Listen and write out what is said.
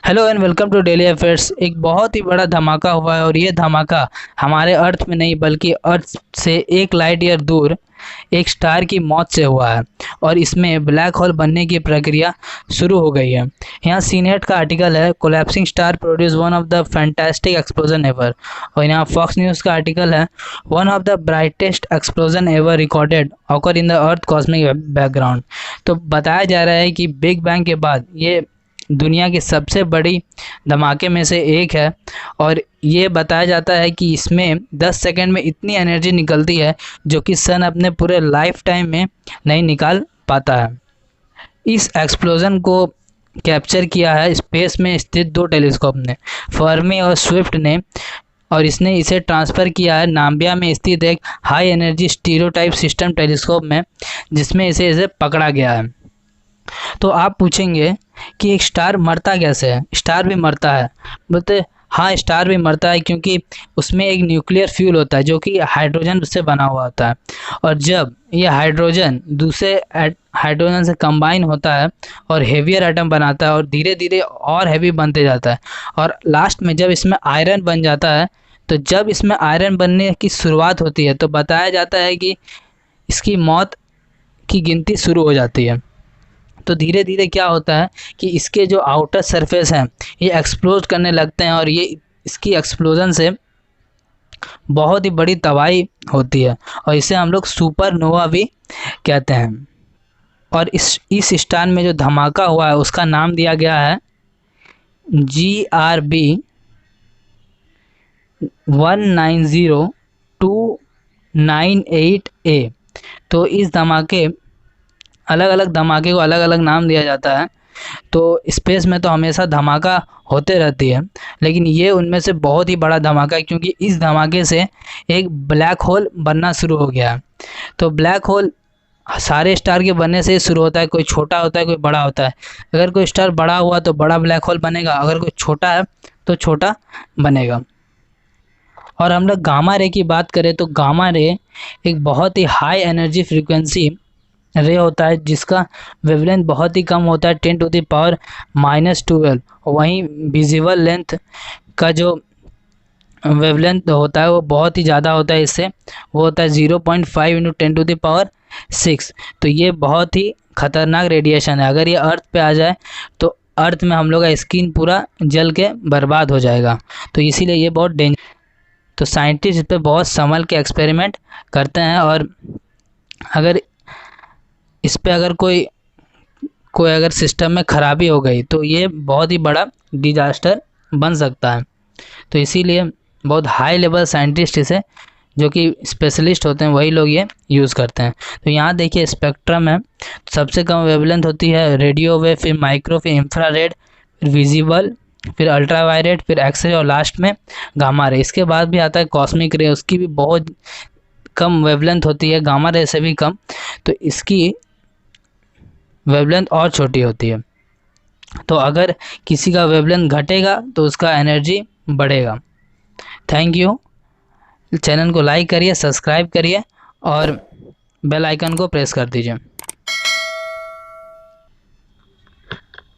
Hello and welcome to daily affairs. एक बहुत ही बड़ा धमाका हुआ है और ये धमाका हमारे अर्थ में नहीं बल्कि अर्थ से 1 लाइट ईयर दूर एक स्टार की मौत से हुआ है और इसमें ब्लैक होल बनने की प्रक्रिया शुरू हो गई है। यहाँ सीनेट का आर्टिकल है, collapsing star produce one of the fantastic explosion ever. और यहाँ फॉक्स न्यूज़ का आर्टिकल है, one of the brightest explosion ever recorded occur in the earth cosmic background. तो बताया जा रहा है कि बिग बैंग के बाद ये दुनिया की सबसे बड़ी धमाके में से एक है और ये बताया जाता है कि इसमें 10 सेकंड में इतनी एनर्जी निकलती है जो कि सन अपने पूरे लाइफ टाइम में नहीं निकाल पाता है। इस एक्सप्लोजन को कैप्चर किया है स्पेस में स्थित 2 टेलीस्कोप ने, फर्मी और स्विफ्ट ने, और इसने इसे ट्रांसफ़र किया है नाम्बिया में स्थित एक high energy stereotype system telescope में, जिसमें इसे पकड़ा गया है। तो आप पूछेंगे कि एक स्टार मरता कैसे है? स्टार भी मरता है। बोलते हाँ, स्टार भी मरता है क्योंकि उसमें एक न्यूक्लियर फ्यूल होता है जो कि हाइड्रोजन से बना हुआ होता है, और जब ये हाइड्रोजन दूसरे हाइड्रोजन से कंबाइन होता है और हेवियर एटम बनाता है और धीरे धीरे और हैवी बनते जाता है, और लास्ट में जब इसमें आयरन बन जाता है, तो जब इसमें आयरन बनने की शुरुआत होती है तो बताया जाता है कि इसकी मौत की गिनती शुरू हो जाती है। तो धीरे धीरे क्या होता है कि इसके जो आउटर सरफेस हैं ये एक्सप्लोड करने लगते हैं और ये इसकी एक्सप्लोजन से बहुत ही बड़ी तबाही होती है और इसे हम लोग सुपरनोवा भी कहते हैं। और इस स्टार में जो धमाका हुआ है उसका नाम दिया गया है GRB 190298A। तो इस धमाके अलग अलग धमाके को अलग अलग नाम दिया जाता है। तो स्पेस में तो हमेशा धमाका होते रहती है, लेकिन ये उनमें से बहुत ही बड़ा धमाका है क्योंकि इस धमाके से एक ब्लैक होल बनना शुरू हो गया है। तो ब्लैक होल सारे स्टार के बनने से शुरू होता है, कोई छोटा होता है कोई बड़ा होता है। अगर कोई स्टार बड़ा हुआ तो बड़ा ब्लैक होल बनेगा, अगर कोई छोटा है तो छोटा बनेगा। और हम लोग गामा रे की बात करें तो गामा रे एक बहुत ही हाई एनर्जी फ्रीक्वेंसी रे होता है जिसका वेवलेंथ बहुत ही कम होता है, 10⁻⁻12। वहीं विजिबल लेंथ का जो वेवलेंथ होता है वो बहुत ही ज़्यादा होता है, इससे वो होता है 0.5 × 10⁻6। तो ये बहुत ही खतरनाक रेडिएशन है। अगर ये अर्थ पे आ जाए तो अर्थ में हम लोग का स्किन पूरा जल के बर्बाद हो जाएगा, तो इसीलिए ये बहुत डेंजर। तो साइंटिस्ट इस पर बहुत संभल के एक्सपेरिमेंट करते हैं, और अगर इस पे अगर कोई अगर सिस्टम में ख़राबी हो गई तो ये बहुत ही बड़ा डिजास्टर बन सकता है। तो इसीलिए बहुत हाई लेवल साइंटिस्ट इसे, जो कि स्पेशलिस्ट होते हैं, वही लोग ये यूज़ करते हैं। तो यहाँ देखिए स्पेक्ट्रम है, सबसे कम वेवलेंथ होती है रेडियो वेव, फिर माइक्रो, फिर इंफ्रारेड, फिर विजिबल, फिर अल्ट्रावायलेट, फिर एक्सरे और लास्ट में गामा रे। इसके बाद भी आता है कॉस्मिक रे, उसकी भी बहुत कम वेवलेंथ होती है, गामा रे से भी कम। तो इसकी वेवलेंथ और छोटी होती है। तो अगर किसी का वेवलेंथ घटेगा तो उसका एनर्जी बढ़ेगा। Thank you. चैनल को लाइक करिए, सब्सक्राइब करिए और बेल आइकन को प्रेस कर दीजिए।